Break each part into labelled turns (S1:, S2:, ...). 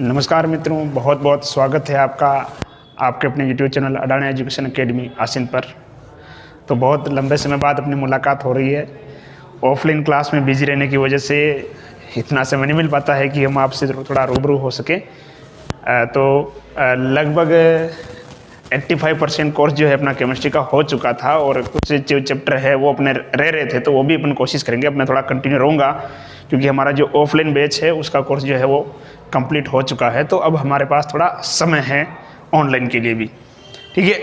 S1: नमस्कार मित्रों, बहुत बहुत स्वागत है आपका आपके अपने YouTube channel Adani education academy आसिन पर। तो बहुत लंबे समय बाद अपनी मुलाकात हो रही है। ऑफलाइन क्लास में बिजी रहने की वजह से इतना समय नहीं मिल पाता है कि हम आपसे थोड़ा रूबरू हो सकें। लगभग 85% कोर्स जो है अपना केमिस्ट्री का हो चुका था और कुछ जो चैप्टर है वो अपने रह रहे थे, तो वो भी अपन कोशिश करेंगे। अब मैं थोड़ा कंटिन्यू रहूँगा क्योंकि हमारा जो ऑफलाइन बैच है उसका कोर्स जो है वो कंप्लीट हो चुका है, तो अब हमारे पास थोड़ा समय है ऑनलाइन के लिए भी। ठीक है,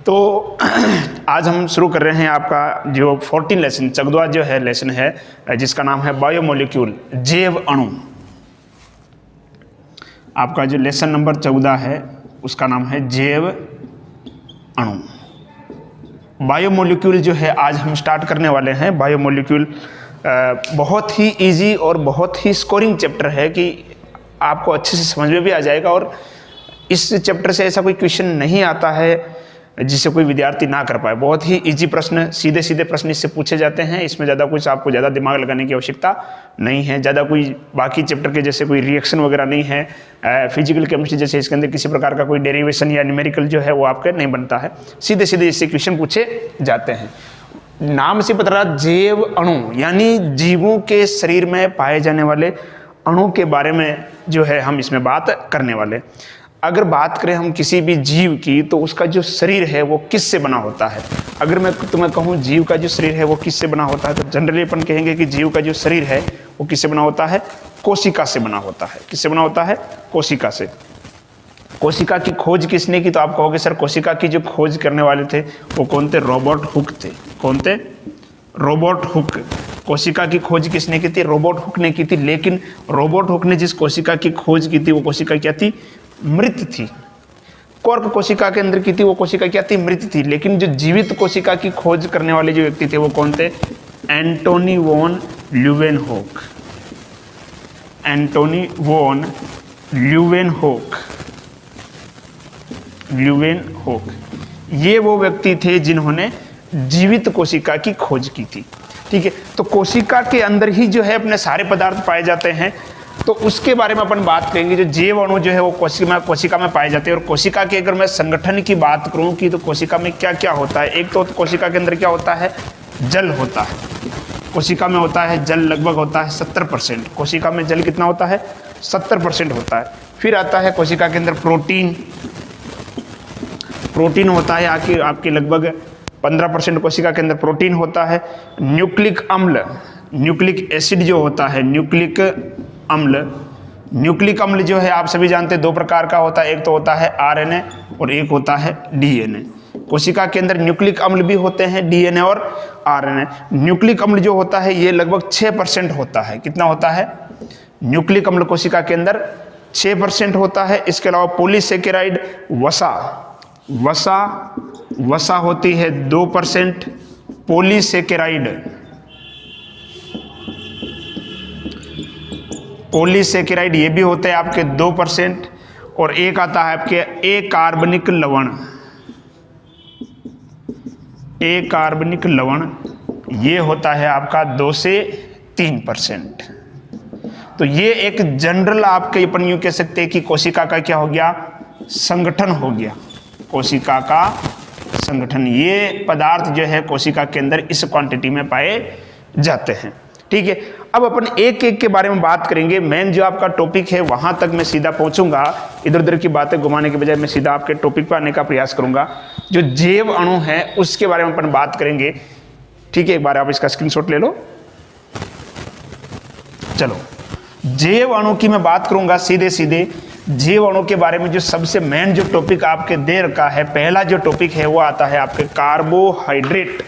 S1: तो आज हम शुरू कर रहे हैं आपका जो 14 लेसन 14वां जो है लेसन है, जिसका नाम है बायोमोलिक्यूल, जैव अणु। आपका जो लेसन नंबर 14 है उसका नाम है जैव अणु। बायोमोलिक्यूल जो है आज हम स्टार्ट करने वाले हैं। बायोमोलिक्यूल बहुत ही इजी और बहुत ही स्कोरिंग चैप्टर है कि आपको अच्छे से समझ में भी आ जाएगा, और इस चैप्टर से ऐसा कोई क्वेश्चन नहीं आता है जिसे कोई विद्यार्थी ना कर पाए। बहुत ही इजी प्रश्न, सीधे सीधे प्रश्न इससे पूछे जाते हैं। इसमें ज़्यादा कुछ आपको ज़्यादा दिमाग लगाने की आवश्यकता नहीं है। ज़्यादा कोई बाकी चैप्टर के जैसे कोई रिएक्शन वगैरह नहीं है। फिजिकल केमिस्ट्री जैसे इसके अंदर किसी प्रकार का कोई डेरिवेशन या न्यूमेरिकल जो है वो आपके नहीं बनता है। सीधे सीधे इससे क्वेश्चन पूछे जाते हैं। नाम से पता रहा जैव अणु, यानी जीवों के शरीर में पाए जाने वाले अणु के बारे में जो है हम इसमें बात करने वाले। अगर बात करें हम किसी भी जीव की, तो उसका जो शरीर है वो किससे बना होता है। अगर मैं तुम्हें कहूँ जीव का जो शरीर है वो किससे बना होता है, तो जनरली अपन कहेंगे कि जीव का जो शरीर है वो किससे बना होता है, कोशिका से बना होता है। किससे बना होता है, कोशिका से। कोशिका की खोज किसने की, तो आप कहोगे सर कोशिका की जो खोज करने वाले थे वो कौन थे, रॉबर्ट हुक थे। कौन थे, रॉबर्ट हुक। कोशिका की खोज किसने की थी, रॉबर्ट हुक ने की थी। लेकिन रॉबर्ट हुक ने जिस कोशिका की खोज की थी वो कोशिका क्या थी, मृत थी। कॉर्क कोशिका के अंदर की थी वो कोशिका क्या थी, मृत थी। लेकिन जो जीवित कोशिका की खोज करने वाले जो व्यक्ति थे वो कौन थे, Antonie van Leeuwenhoek. Antonie van Leeuwenhoek. ये वो व्यक्ति थे जिन्होंने जीवित कोशिका की खोज की थी। ठीक है, तो कोशिका के अंदर ही जो है अपने सारे पदार्थ पाए जाते हैं, तो उसके बारे में अपन बात करेंगे। जो जैव अणु जो है वो कोशिका में पाए जाते हैं। और कोशिका के अगर मैं संगठन की बात करूं कि तो कोशिका में क्या क्या होता है, एक तो कोशिका के अंदर क्या होता है, जल होता है। कोशिका में होता है जल, लगभग होता है 70%। कोशिका में जल कितना होता है, 70% होता है। फिर आता है कोशिका के अंदर प्रोटीन होता है, आपकी लगभग 15% कोशिका के अंदर प्रोटीन होता है। न्यूक्लिक अम्ल, न्यूक्लिक एसिड जो होता है, न्यूक्लिक अम्ल जो है आप सभी जानते हैं दो प्रकार का होता है। एक तो होता है आरएनए और एक होता है डीएनए। कोशिका के अंदर न्यूक्लिक अम्ल भी होते हैं, डीएनए और आरएनए। न्यूक्लिक अम्ल जो होता है ये लगभग 6% होता है। कितना होता है, न्यूक्लिक अम्ल कोशिका के अंदर 6% होता है। इसके अलावा पॉलीसेकेराइड, वसा होती है 2%। पॉलीसेकेराइड ये भी होते हैं आपके 2%। और एक आता है आपके अकार्बनिक लवण, ये होता है आपका 2 से 3%। तो ये एक जनरल आपके अपन यूं कह सकते हैं कि कोशिका का क्या हो गया, संगठन हो गया। कोशिका का संगठन, ये पदार्थ जो है कोशिका के अंदर इस क्वांटिटी में पाए जाते हैं। ठीक है, अब अपन एक एक के बारे में बात करेंगे। मेन जो आपका टॉपिक है वहां तक मैं सीधा पहुंचूंगा, इधर उधर की बातें घुमाने के बजाय मैं सीधा आपके टॉपिक पर आने का प्रयास करूंगा। जो जैव अणु है उसके बारे में अपन बात करेंगे। ठीक है, एक बार आप इसका स्क्रीनशॉट ले लो। चलो, जैव अणु की मैं बात करूंगा सीधे सीधे। जैव अणु के बारे में जो सबसे मेन जो टॉपिक आपके दे रखा है, पहला जो टॉपिक है वो आता है आपके कार्बोहाइड्रेट।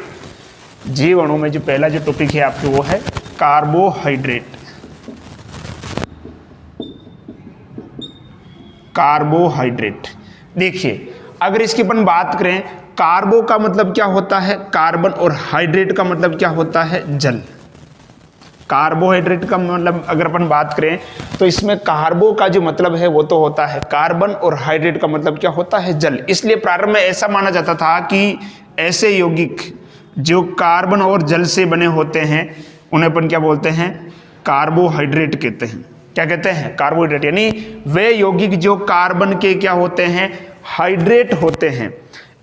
S1: जैव अणु में जो पहला जो टॉपिक है आपके वो है कार्बोहाइड्रेट। देखिए, अगर इसकी अपन बात करें, कार्बो का मतलब क्या होता है, कार्बन, और हाइड्रेट का मतलब क्या होता है, जल। कार्बोहाइड्रेट का मतलब अगर अपन बात करें तो इसमें कार्बो का जो मतलब है वो तो होता है कार्बन, और हाइड्रेट का मतलब क्या होता है, जल। इसलिए प्रारंभ में ऐसा माना जाता था कि ऐसे यौगिक जो कार्बन और जल से बने होते हैं उन्हें अपन क्या बोलते हैं, कार्बोहाइड्रेट कहते हैं। क्या कहते हैं, कार्बोहाइड्रेट। यानी वे यौगिक जो कार्बन के क्या होते हैं, हाइड्रेट होते हैं।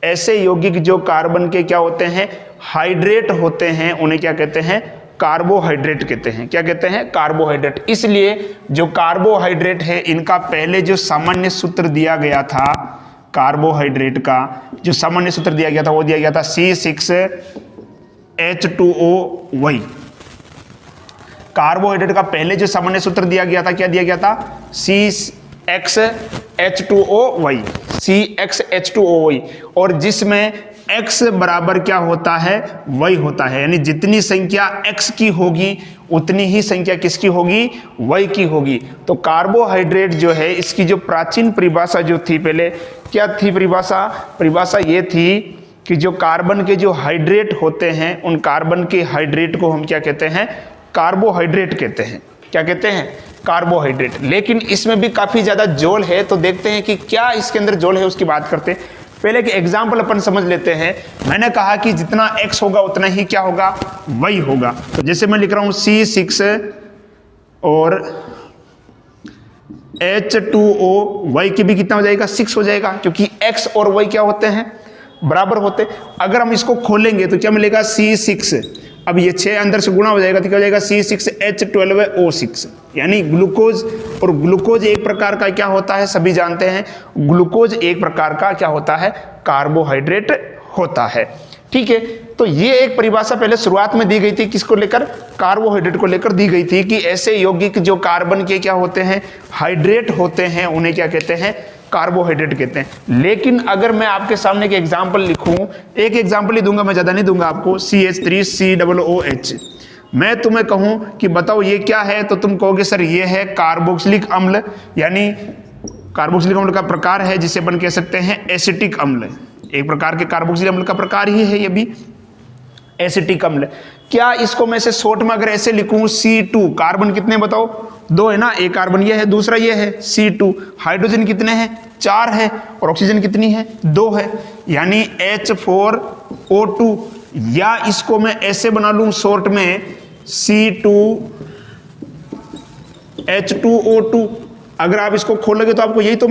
S1: ऐसे यौगिक जो कार्बन के क्या होते हैं, हाइड्रेट होते हैं, उन्हें क्या कहते हैं, कार्बोहाइड्रेट कहते हैं। क्या कहते हैं, कार्बोहाइड्रेट। इसलिए जो कार्बोहाइड्रेट है इनका पहले जो सामान्य सूत्र दिया गया था, कार्बोहाइड्रेट का जो सामान्य सूत्र दिया गया था वो दिया गया था C6H2OY। कार्बोहाइड्रेट का पहले जो सामान्य सूत्र दिया गया था, क्या दिया गया था, CXH2OY, CXH2OY, और जिसमें X बराबर क्या होता है, Y होता है। यानी जितनी संख्या X की होगी उतनी ही संख्या किसकी होगी, Y की होगी। तो कार्बोहाइड्रेट जो है इसकी जो प्राचीन परिभाषा जो थी, पहले क्या थी परिभाषा ये थी कि जो कार्बन के जो हाइड्रेट होते हैं उन कार्बन के हाइड्रेट को हम क्या कहते हैं, कार्बोहाइड्रेट कहते हैं। क्या कहते हैं, कार्बोहाइड्रेट। लेकिन इसमें भी काफी ज्यादा जोल है, तो देखते हैं कि क्या इसके अंदर जोल है, उसकी बात करते हैं। पहले एक एग्जाम्पल अपन समझ लेते हैं। मैंने कहा कि जितना x होगा उतना ही क्या होगा, y होगा। तो जैसे मैं लिख रहा हूं C6 और H2O, y की भी कितना हो जाएगा, 6 हो जाएगा, क्योंकि x और y क्या होते हैं, बराबर होते। अगर हम इसको खोलेंगे तो क्या मिलेगा, C6, अब ये 6 अंदर से गुणा हो जाएगा तो क्या हो जाएगा, C6H12O6। यानी ग्लूकोज, और ग्लूकोज एक प्रकार का क्या होता है, सभी जानते हैं, ग्लूकोज एक प्रकार का क्या होता है, कार्बोहाइड्रेट होता है। ठीक है, तो ये एक परिभाषा पहले शुरुआत में दी गई थी, किसको लेकर, कार्बोहाइड्रेट को लेकर दी गई थी, कि ऐसे यौगिक जो कार्बन के क्या होते हैं, हाइड्रेट होते हैं, उन्हें क्या कहते हैं, कार्बोहाइड्रेट कहते हैं। लेकिन अगर मैं आपके सामने एक एग्जाम्पल लिखूं, एक एग्जाम्पल ही दूंगा, मैं ज्यादा नहीं दूंगा आपको, CH3COOH, मैं तुम्हें कहूं कि बताओ ये क्या है, तो तुम कहोगे सर ये है कार्बोक्सिलिक अम्ल, यानी कार्बोक्सिलिक अम्ल का प्रकार है जिसे अपन कह सकते हैं एसिटिक अम्ल। एक प्रकार के कार्बोक्सिलिक अम्ल का प्रकार ही है ये भी, एसिटिक अम्ल। क्या इसको मैं से शॉर्ट में अगर ऐसे लिखूं, C2, कार्बन कितने बताओ, 2 है ना, एक कार्बन ये है, दूसरा ये है C2, हाइड्रोजन कितने हैं, 4 है, और ऑक्सीजन कितनी है, 2 है, यानी H4O2। या इसको मैं ऐसे बना लूं शॉर्ट में, C2H2O2। अगर आप इसको खोलोगे तो आपको यही तो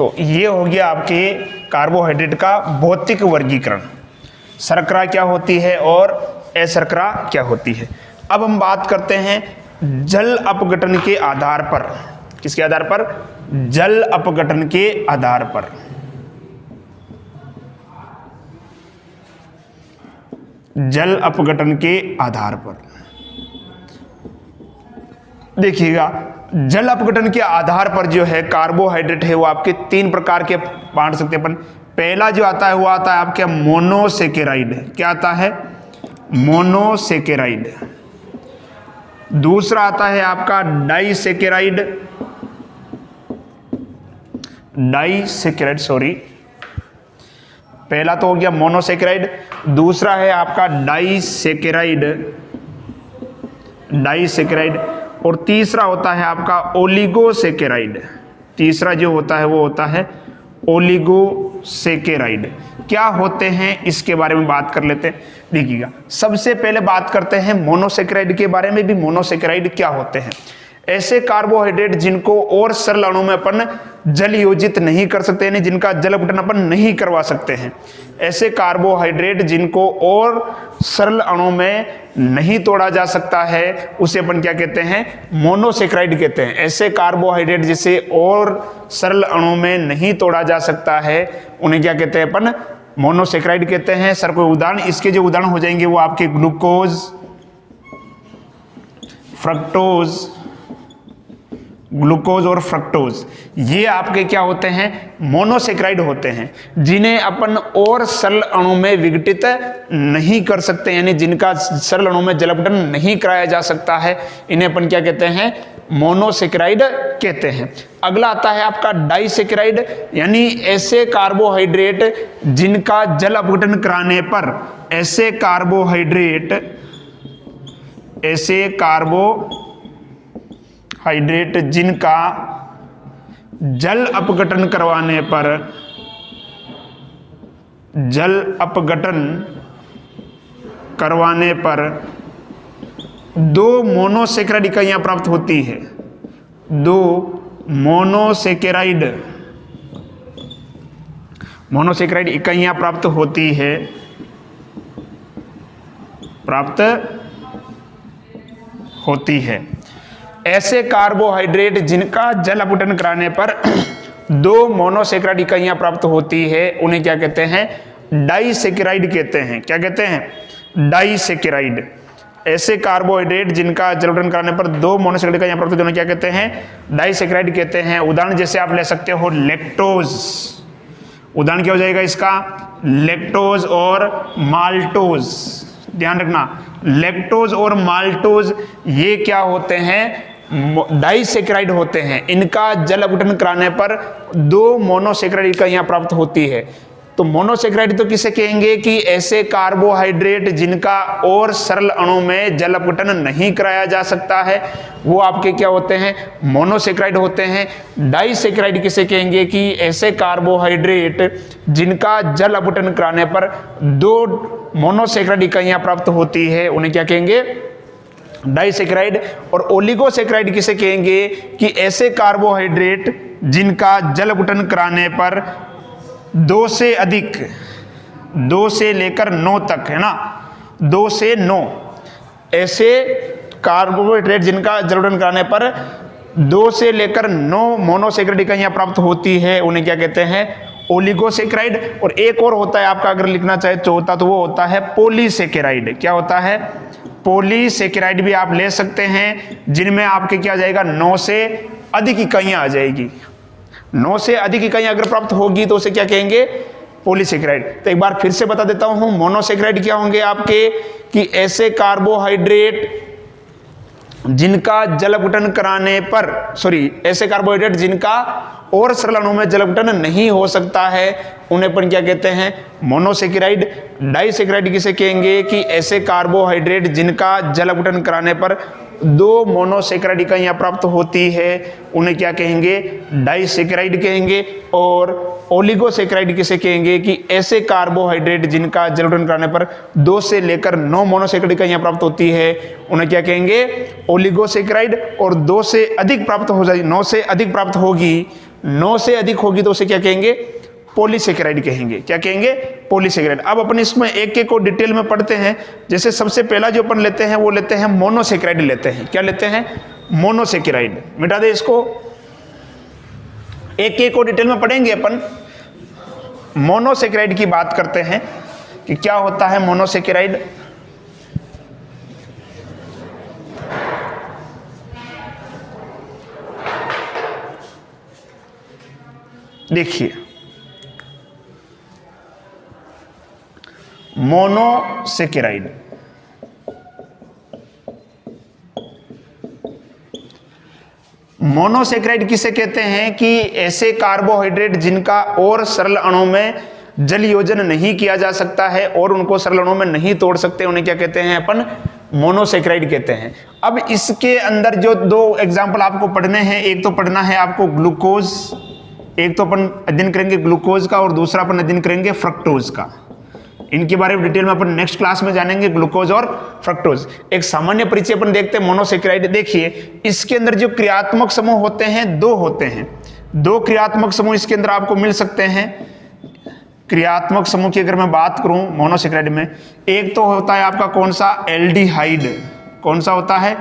S1: तो ये हो गया आपके कार्बोहाइड्रेट का भौतिक वर्गीकरण। शर्करा क्या होती है और अशर्करा क्या होती है। अब हम बात करते हैं जल अपघटन के आधार पर। किसके आधार पर? जल अपघटन के आधार पर। जल अपघटन के आधार पर देखिएगा, जल अपघटन के आधार पर जो है कार्बोहाइड्रेट है वो आपके 3 प्रकार के बांट सकते हैं अपन। पहला जो आता है वो आता है आपके मोनोसेकेराइड। क्या आता है? मोनोसेकेराइड। दूसरा आता है आपका डाइसेकेराइड। पहला तो हो गया मोनोसेकेराइड, दूसरा है आपका डाइसेकेराइड, और तीसरा होता है आपका ओलिगोसेकेराइड। तीसरा जो होता है वो होता है ओलिगोसेकेराइड। क्या होते हैं इसके बारे में बात कर लेते हैं। देखिएगा, सबसे पहले बात करते हैं मोनोसेकेराइड के बारे में भी। मोनोसेकेराइड क्या होते हैं? ऐसे कार्बोहाइड्रेट जिनको और सरल अणु में अपन जल योजित नहीं कर सकते, यानी जिनका जल अपघटन अपन नहीं करवा सकते हैं। ऐसे कार्बोहाइड्रेट जिनको और सरल अणु में नहीं तोड़ा जा सकता है, उसे अपन क्या कहते हैं? मोनोसेकेराइड कहते हैं। ऐसे कार्बोहाइड्रेट जिसे और सरल अणु में नहीं तोड़ा जा सकता है, उन्हें क्या कहते हैं अपन? मोनोसेकेराइड कहते हैं। सर कोई उदाहरण, इसके जो उदाहरण हो जाएंगे वो आपके ग्लूकोज, ग्लूकोज और फ्रक्टोज, ये आपके क्या होते हैं? मोनोसेकेराइड होते हैं, जिन्हें अपन और सरल अणु में विघटित नहीं कर सकते, यानी जिनका सरल अणु में जल अपघटन नहीं कराया जा सकता है, इन्हें अपन क्या कहते हैं? मोनोसेकेराइड कहते हैं। अगला आता है आपका डाइसेकेराइड, यानी ऐसे कार्बोहाइड्रेट जिनका जल अपघटन कराने पर, ऐसे कार्बोहाइड्रेट जिनका जल अपघटन करवाने पर, दो मोनोसेकेराइड इकाइयां प्राप्त होती है। दो मोनोसेकेराइड इकाइयां प्राप्त होती है। ऐसे कार्बोहाइड्रेट जिनका जल अपघटन कराने पर 2 मोनोसेकेराइड इकाइयां प्राप्त होती है, उन्हें क्या कहते हैं? डाइसेकेराइड कहते हैं। क्या कहते हैं? डाइसेकेराइड। ऐसे कार्बोहाइड्रेट जिनका जल अपघटन कराने पर 2 मोनोसेकेराइड इकाइयां प्राप्त होती है, उन्हें क्या कहते हैं? डाइसेकेराइड कहते हैं। उदाहरण जैसे आप ले सकते हो लैक्टोज। उदाहरण क्या हो जाएगा इसका? लैक्टोज और माल्टोज। ध्यान रखना, लैक्टोज और माल्टोज ये क्या होते हैं? डाइसेकेराइड होते हैं। इनका जल अपघटन कराने पर 2 मोनोसेकेराइड इकाइयां प्राप्त होती है। तो मोनोसेकेराइड तो किसे कहेंगे? कि ऐसे कार्बोहाइड्रेट जिनका और सरल अणु में जल अपघटन नहीं कराया जा सकता है, वो आपके क्या होते हैं? मोनोसेकेराइड होते हैं। डाइसेकेराइड किसे कहेंगे? कि ऐसे कार्बोहाइड्रेट जिनका जल अपघटन कराने पर 2 मोनोसेकेराइड इकाइयां प्राप्त होती है, उन्हें क्या कहेंगे? डाइसेकेराइड। और ओलिगोसेकेराइड किसे कहेंगे? कि ऐसे कार्बोहाइड्रेट जिनका जल अपघटन कराने पर 2 से लेकर 9 तक, है ना, 2 से 9, ऐसे कार्बोहाइड्रेट जिनका जल अपघटन कराने पर 2 से लेकर 9 मोनोसेकेराइड इकाइयां प्राप्त होती है, उन्हें क्या कहते हैं? ओलिगोसेकेराइड। और एक और होता है आपका, अगर लिखना चाहे चौथा, तो वो होता है पॉलीसेकेराइड। क्या होता है? पॉलीसेकेराइड भी आप ले सकते हैं, जिनमें आपके क्या आ जाएगा? 9 से अधिक इकाइयां आ जाएगी। 9 से अधिक इकाइयां अगर प्राप्त होगी तो उसे क्या कहेंगे? पॉलीसेकेराइड। तो एक बार फिर से बता देता हूं, मोनोसेकेराइड क्या होंगे आपके? कि ऐसे कार्बोहाइड्रेट जिनका जल अपघटन कराने पर, ऐसे कार्बोहाइड्रेट जिनका और सरल अणु में जल अपघटन नहीं हो सकता है, उन्हें अपन क्या कहते हैं? मोनोसेकेराइड। डाइसेकेराइड किसे कहेंगे? कि ऐसे कार्बोहाइड्रेट जिनका जल अपघटन कराने पर 2 मोनोसेकेराइड इकाइयां प्राप्त होती है, उन्हें क्या कहेंगे? डाइसेकेराइड कहेंगे। और ओलिगोसेकेराइड किसे कहेंगे? कि ऐसे कार्बोहाइड्रेट जिनका जल अपघटन कराने पर 2 से लेकर 9 मोनोसेकेराइड इकाइयां प्राप्त होती है, उन्हें क्या कहेंगे? ओलिगोसेकेराइड। और 2 से अधिक प्राप्त हो जाए, 9 से अधिक प्राप्त होगी 9 से अधिक होगी तो उसे क्या कहेंगे? पॉलीसेकेराइड कहेंगे। क्या कहेंगे? पॉलीसेकेराइड। अब अपन इसमें एक एक को डिटेल में पढ़ते हैं। जैसे सबसे पहला जो अपन लेते हैं वो लेते हैं मोनोसेकेराइड लेते हैं। क्या लेते हैं? मोनोसेकेराइड। मिटा दे इसको, एक एक को डिटेल में पढ़ेंगे अपन। मोनोसेकेराइड की बात करते हैं कि क्या होता है मोनोसेकेराइड। देखिए, मोनोसेकेराइड मोनोसेकेराइड किसे कहते हैं? कि ऐसे कार्बोहाइड्रेट जिनका और सरल अणु में जल योजन नहीं किया जा सकता है और उनको सरल अणु में नहीं तोड़ सकते, उन्हें क्या कहते हैं? अपन मोनोसेकेराइड कहते हैं। अब इसके अंदर जो दो एग्जाम्पल आपको पढ़ने हैं, एक तो पढ़ना है आपको ग्लूकोज, एक तो अपन अध्ययन करेंगे ग्लूकोज का और दूसरा अपन अध्ययन करेंगे फ्रक्टोज का। इनके बारे में डिटेल में अपन नेक्स्ट क्लास में जानेंगे, ग्लूकोज और फ्रक्टोज। एक सामान्य परिचय अपन देखते हैं मोनोसेकेराइड। देखिए, इसके अंदर जो क्रियात्मक समूह होते हैं दो होते हैं। दो क्रियात्मक समूह इसके अंदर आपको मिल सकते हैं। क्रियात्मक समूह की अगर मैं बात करूं मोनोसेकेराइड में, एक तो होता है आपका कौन सा? एल्डिहाइड। कौन सा होता है?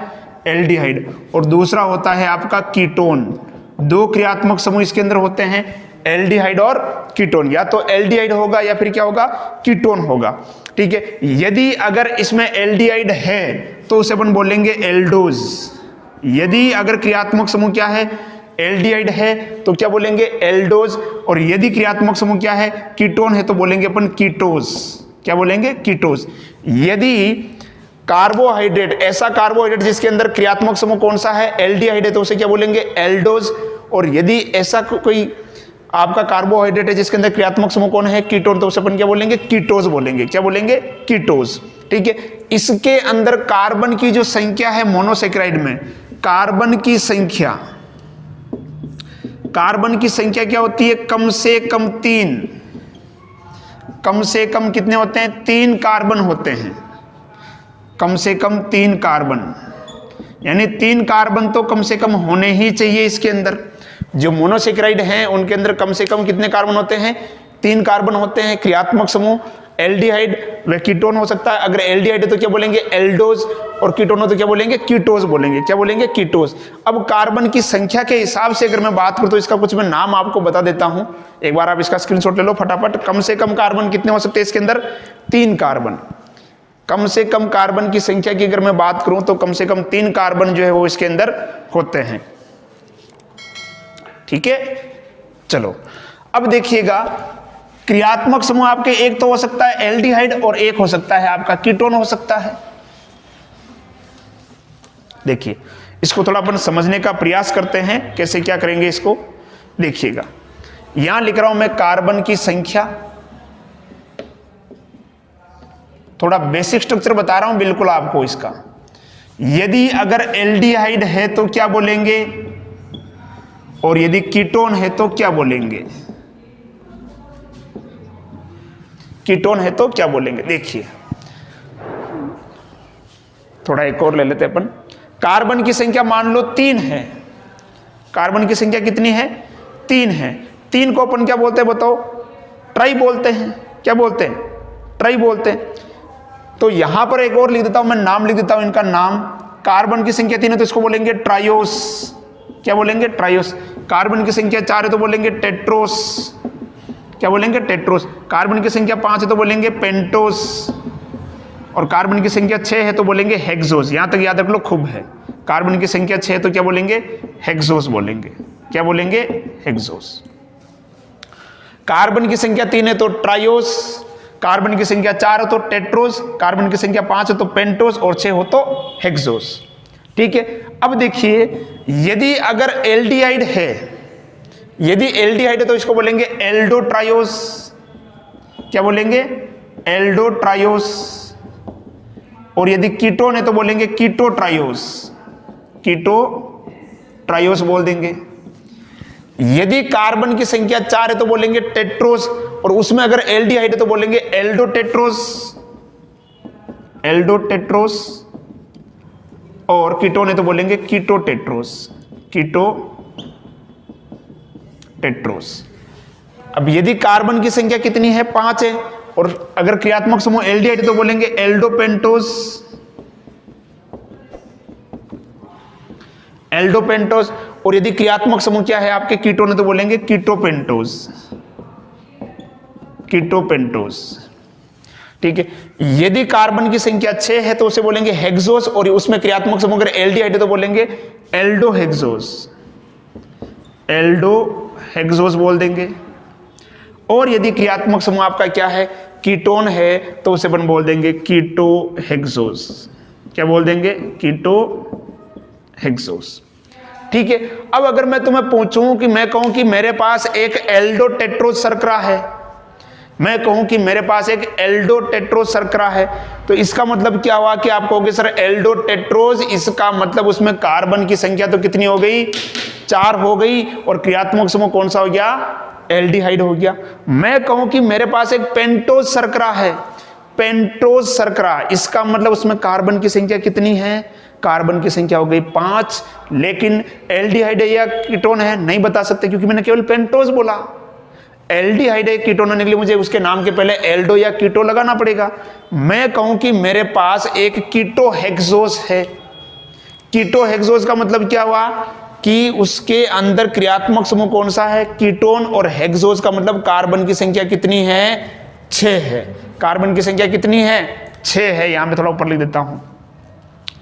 S1: एल्डिहाइड। और दूसरा होता है आपका कीटोन। दो क्रियात्मक समूह इसके अंदर होते हैं, एल्डिहाइड और कीटोन। या तो एल्डिहाइड होगा या फिर क्या होगा? कीटोन होगा। ठीक है, यदि अगर इसमें एल्डिहाइड है तो उसे अपन बोलेंगे एल्डोज। यदि अगर क्रियात्मक समूह क्या है? एल्डिहाइड है तो क्या बोलेंगे? एल्डोज। और यदि क्रियात्मक समूह क्या है? कीटोन है तो बोलेंगे अपन कीटोज। क्या बोलेंगे? कीटोज। यदि कार्बोहाइड्रेट, ऐसा कार्बोहाइड्रेट जिसके अंदर क्रियात्मक समूह कौन सा है? एल्डिहाइड है तो उसे क्या बोलेंगे? एल्डोज। और यदि ऐसा कोई आपका कार्बोहाइड्रेट है जिसके अंदर क्रियात्मक समूह कौन है? कीटोन, तो उसे अपन क्या बोलेंगे? कीटोज बोलेंगे। क्या बोलेंगे? कीटोज। ठीक है, इसके अंदर कार्बन की जो संख्या है मोनोसेकेराइड में, कार्बन की संख्या क्या होती है? कम से कम 3। कम से कम कितने होते हैं? 3 कार्बन होते हैं। कम से कम 3 कार्बन, यानी 3 कार्बन तो कम से कम होने ही चाहिए इसके अंदर। जो मोनोसेकेराइड हैं उनके अंदर कम से कम कितने कार्बन होते हैं? 3 कार्बन होते हैं। क्रियात्मक समूह एल्डिहाइड व कीटोन हो सकता है। अगर एल्डिहाइड है तो क्या बोलेंगे? एल्डोज। और कीटोन हो तो क्या बोलेंगे? कीटोज बोलेंगे। क्या बोलेंगे? कीटोज। अब कार्बन की संख्या के हिसाब से अगर मैं बात करूं तो इसका कुछ मैं नाम आपको बता देता हूं। एक बार आप इसका स्क्रीनशॉट ले लो फटाफट। कम से कम कार्बन कितने हो सकते हैं इसके अंदर? 3 कार्बन। कम से कम कार्बन की संख्या की अगर मैं बात करूं तो कम से कम 3 कार्बन जो है वो इसके अंदर होते हैं। ठीक है, चलो अब देखिएगा, क्रियात्मक समूह आपके एक तो हो सकता है एल्डिहाइड और एक हो सकता है आपका कीटोन हो सकता है। देखिए, इसको थोड़ा अपन समझने का प्रयास करते हैं, कैसे क्या करेंगे इसको। देखिएगा, यहां लिख रहा हूं मैं कार्बन की संख्या, थोड़ा बेसिक स्ट्रक्चर बता रहा हूं बिल्कुल आपको इसका। यदि अगर एल्डिहाइड है तो क्या बोलेंगे, और यदि कीटोन है तो क्या बोलेंगे? कीटोन है तो क्या बोलेंगे? देखिए, थोड़ा एक और ले लेते हैं अपन। कार्बन की संख्या मान लो 3 है। कार्बन की संख्या कितनी है? 3 है। 3 को अपन क्या बोलते हैं बताओ? ट्राई बोलते हैं। क्या बोलते हैं? ट्राई बोलते हैं। तो यहां पर एक और लिख देता हूं मैं, नाम लिख देता हूं इनका नाम। कार्बन की संख्या 3 है तो इसको बोलेंगे ट्रायोस। क्या बोलेंगे? ट्रायोस। कार्बन की संख्या 4 है तो बोलेंगे टेट्रोस। क्या बोलेंगे? टेट्रोस। कार्बन की संख्या 5 है तो बोलेंगे पेंटोस। और कार्बन की संख्या 6 है तो बोलेंगे हेक्सोस। यहां तक याद रख लो, खूब है। कार्बन की संख्या 6 है तो क्या बोलेंगे? हेक्सोस बोलेंगे। क्या बोलेंगे? हेक्सोस। कार्बन की संख्या 3 है तो ट्रायोस, कार्बन की संख्या 4 हो तो टेट्रोस, कार्बन की संख्या 5 हो तो पेंटोस और 6 हो तो हेक्सोस। ठीक है, अब देखिए, यदि अगर एल्डिहाइड है, यदि एल्डिहाइड है तो इसको बोलेंगे एल्डोट्रायोस। क्या बोलेंगे? एल्डोट्रायोस। और यदि कीटोन है तो बोलेंगे कीटोट्रायोस। कीटोट्रायोस बोल देंगे। यदि कार्बन की संख्या 4 है तो बोलेंगे टेट्रोस, और उसमें अगर एल्डिहाइड है तो बोलेंगे एल्डोटेट्रोस। एल्डोटेट्रोस। और कीटोन है तो बोलेंगे कीटोटेट्रोस। टेट्रोस। अब यदि कार्बन की संख्या कितनी है 5 है, और अगर क्रियात्मक समूह एल्डिहाइड तो बोलेंगे एल्डोपेंटोस, एल्डोपेंटोस। और यदि क्रियात्मक समूह क्या है आपके कीटोन है तो बोलेंगे कीटोपेंटोस, कीटोपेंटोस। ठीक है। यदि कार्बन की संख्या 6 है तो उसे बोलेंगे हेक्सोस, और उसमें क्रियात्मक समूह अगर एल्डिहाइड है तो बोलेंगे एल्डोहेक्सोस, एल्डोहेक्सोस बोल देंगे। और यदि क्रियात्मक समूह आपका क्या है कीटोन है तो उसे अपन बोल देंगे कीटोहेक्सोस। क्या बोल देंगे? कीटोहेक्सोस। ठीक है। अब अगर मैं तुम्हें पूछूं कि मैं कहूं कि मेरे पास एक एल्डोटेट्रोस शर्करा है, मैं कहूं कि मेरे पास एक एल्डोटेट्रोस शर्करा है, तो इसका मतलब क्या हुआ कि आप कहोगे सर एल्डोटेट्रोस, इसका मतलब उसमें कार्बन की संख्या तो कितनी हो गई? 4 हो गई, और क्रियात्मक समूह कौन सा हो गया? एल्डिहाइड हो गया। मैं कहूं कि मेरे पास एक पेंटोस शर्करा है, पेंटोस शर्करा, इसका मतलब उसमें कार्बन की संख्या कितनी है? कार्बन की संख्या हो गई 5, लेकिन एल्डिहाइड है या कीटोन है नहीं बता सकते, क्योंकि मैंने केवल पेंटोस बोला। एल्डिहाइड है कीटोन होने के लिए मुझे उसके नाम के पहले एल्डो या कीटो लगाना पड़ेगा। मैं कहूं कि मेरे पास एक कीटोहेक्सोस है, कीटोहेक्सोस का मतलब क्या हुआ कि उसके अंदर क्रियात्मक समूह कौन सा है? कीटोन, और हेक्सोस का मतलब कार्बन की संख्या कितनी है? 6 है। कार्बन की संख्या कितनी है? 6 है। यहां पे थोड़ा ऊपर लिख देता हूं।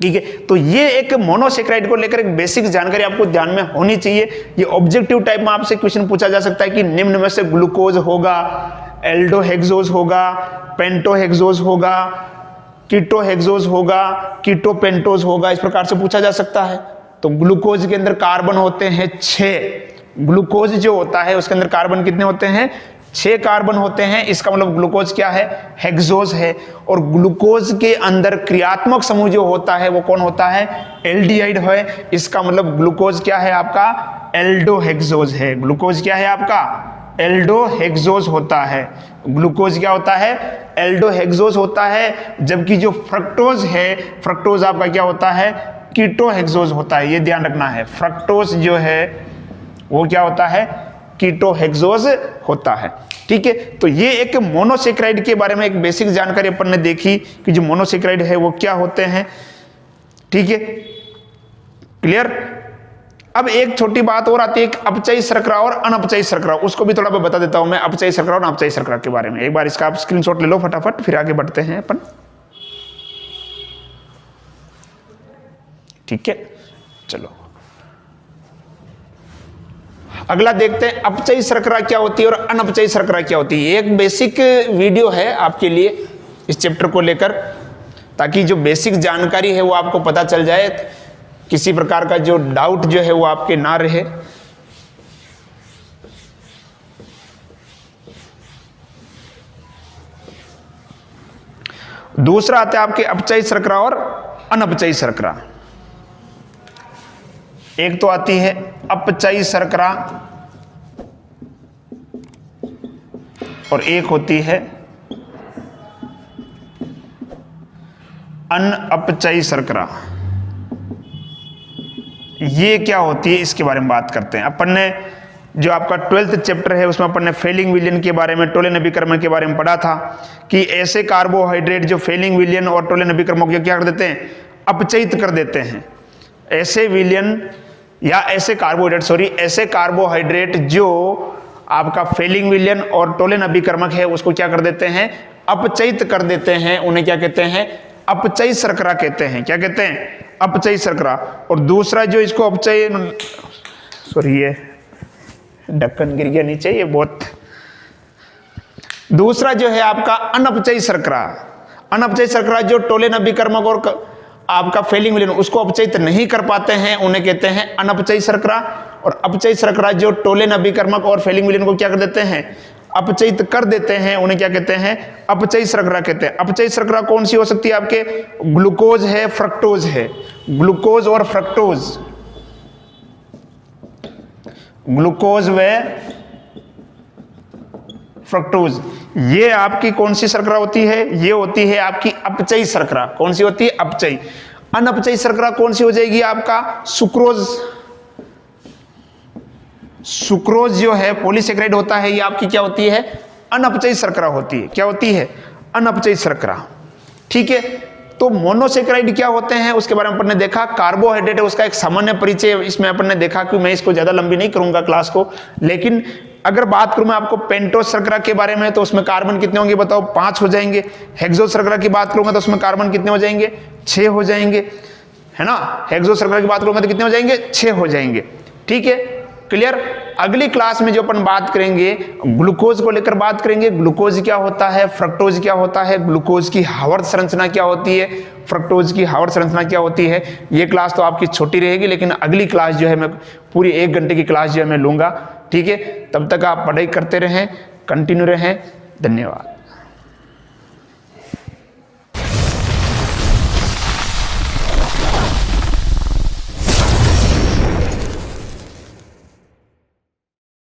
S1: ठीक है। तो ये एक मोनोसेक्राइड को लेकर एक बेसिक जानकारी आपको ध्यान में होनी चाहिए। ये ऑब्जेक्टिव टाइप में आपसे क्वेश्चन पूछा जा सकता है कि निम्न में से ग्लूकोज होगा, एल्डोहेक्सोस होगा, पेंटोहेक्सोस होगा, कीटोहेक्सोस होगा, कीटोपेंटोस होगा, इस प्रकार से पूछा जा सकता है। तो ग्लूकोज के अंदर कार्बन होते हैं 6। ग्लूकोज जो होता है उसके अंदर कार्बन कितने होते हैं? 6 कार्बन होते हैं। इसका मतलब ग्लूकोज क्या है? हेक्सोस है। और ग्लूकोज के अंदर क्रियात्मक समूह जो होता है वो कौन होता है? एल्डिहाइड है। इसका मतलब ग्लूकोज क्या है आपका? एल्डोहेक्सोस है। ग्लूकोज क्या है आपका? एल्डोहेक्सोस होता है। ग्लूकोज क्या होता है? एल्डोहेक्सोस होता है। जबकि जो फ्रक्टोज है, फ्रक्टोज आपका क्या होता है? कीटोहेक्सोस होता है। ये ध्यान रखना है, फ्रक्टोज जो है वो क्या होता है? कीटोहेक्सोस होता है। ठीक है। तो ये एक मोनोसेक्राइड के बारे में एक बेसिक जानकारी अपन ने देखी कि जो मोनोसेक्राइड है वो क्या होते हैं। ठीक है, क्लियर। अब एक छोटी बात और आती है, अपचयी शर्करा और अनअपचयी शर्करा, उसको भी थोड़ा बता देता हूं मैं, अपचयी शर्करा और अनअपचयी शर्करा के बारे में। एक बार इसका आप स्क्रीनशॉट ले लो फटाफट, फिर आगे बढ़ते हैं अपन। ठीक है, चलो अगला देखते हैं अपचयी शर्करा क्या होती है और अनअपचयी शर्करा क्या होती है। एक बेसिक वीडियो है आपके लिए इस चैप्टर को लेकर, ताकि जो बेसिक जानकारी है वो आपको पता चल जाए, किसी प्रकार का जो डाउट जो है वो आपके ना रहे। दूसरा आता है आपके अपचयी शर्करा और अनअपचयी शर्करा। एक तो आती है अपचयी शर्करा और एक होती है अनअपचयी शर्करा। ये क्या होती है इसके बारे में बात करते हैं। अपन ने जो आपका 12th चैप्टर है उसमें अपन ने फेलिंग विलयन के बारे में, टोलेन अभिकर्मक के बारे में पढ़ा था कि ऐसे कार्बोहाइड्रेट जो फेलिंग विलयन और टोलेन अभिकर्मक क्या कर देते हैं? अपचयित कर देते हैं। ऐसे विलयन या ऐसे कार्बोहाइड्रेट ऐसे कार्बोहाइड्रेट जो आपका फेलिंग विलयन और टोलेन अभिकर्मक है उसको क्या कर देते हैं? अपचयित कर देते हैं। उन्हें क्या कहते हैं? अपचयी शर्करा कहते हैं। क्या कहते हैं? अपचयी शर्करा। और दूसरा जो इसको अपचयी, ये ढक्कन गिर गया नीचे, ये बहुत। दूसरा जो है आपका अनअपचयी शर्करा। अनअपचयी शर्करा जो टोलेन अभिकर्मक और आपका फेलिंग विलयन उसको अपचयित नहीं कर पाते हैं, उन्हें कहते हैं अनअपचयी शर्करा। और अपचयी शर्करा जो टोलेन अभिकर्मक और फेलिंग विलयन को क्या कर देते हैं? अपचयित कर देते हैं, उन्हें क्या कहते हैं? अपचयी शर्करा कहते हैं। अपचयी शर्करा कौन सी हो सकती है आपके? ग्लूकोज है, फ्रक्टोज है। ग्लूकोज और फ्रक्टोज, ग्लूकोज व फ्रक्टोज, ये आपकी कौन सी शर्करा होती है? ये होती है आपकी अपचयी शर्करा। कौन सी होती है? अपचयी। अनअपचयी शर्करा कौन सी हो जाएगी? आपका सुक्रोज। सुक्रोज जो है पॉलीसेकेराइड होता है, ये आपकी क्या होती है, अनअपचयी शर्करा होती है। क्या होती है, अनअपचयी शर्करा। ठीक है, तो मोनोसेकेराइड क्या होते हैं उसके बारे में अपन ने देखा। कार्बोहाइड्रेट है उसका एक सामान्य परिचय इसमें अपन ने देखा, कि मैं इसको ज्यादा लंबी नहीं करूंगा क्लास को। लेकिन अगर बात करूं मैं आपको पेंटोज शर्करा के बारे में, तो उसमें कार्बन कितने होंगे बताओ, 5 हो जाएंगे। हेक्सोज शर्करा की बात करूंगा तो उसमें कार्बन कितने हो जाएंगे, 6 हो जाएंगे, है ना। हेक्सोज शर्करा की बात करूंगा तो कितने हो जाएंगे, 6 हो जाएंगे। ठीक है, क्लियर। अगली क्लास में जो अपन बात करेंगे ग्लूकोज को लेकर बात करेंगे। ग्लूकोज क्या होता है, फ्रक्टोज क्या होता है, ग्लूकोज की हार्वर्ड संरचना क्या होती है, फ्रक्टोज की हार्वर्ड संरचना क्या होती है। ये क्लास तो आपकी छोटी रहेगी, लेकिन अगली क्लास जो है मैं पूरी 1 घंटे की क्लास जो है मैं लूंगा। ठीक है, तब तक आप पढ़ाई करते रहें, कंटिन्यू रहें। धन्यवाद।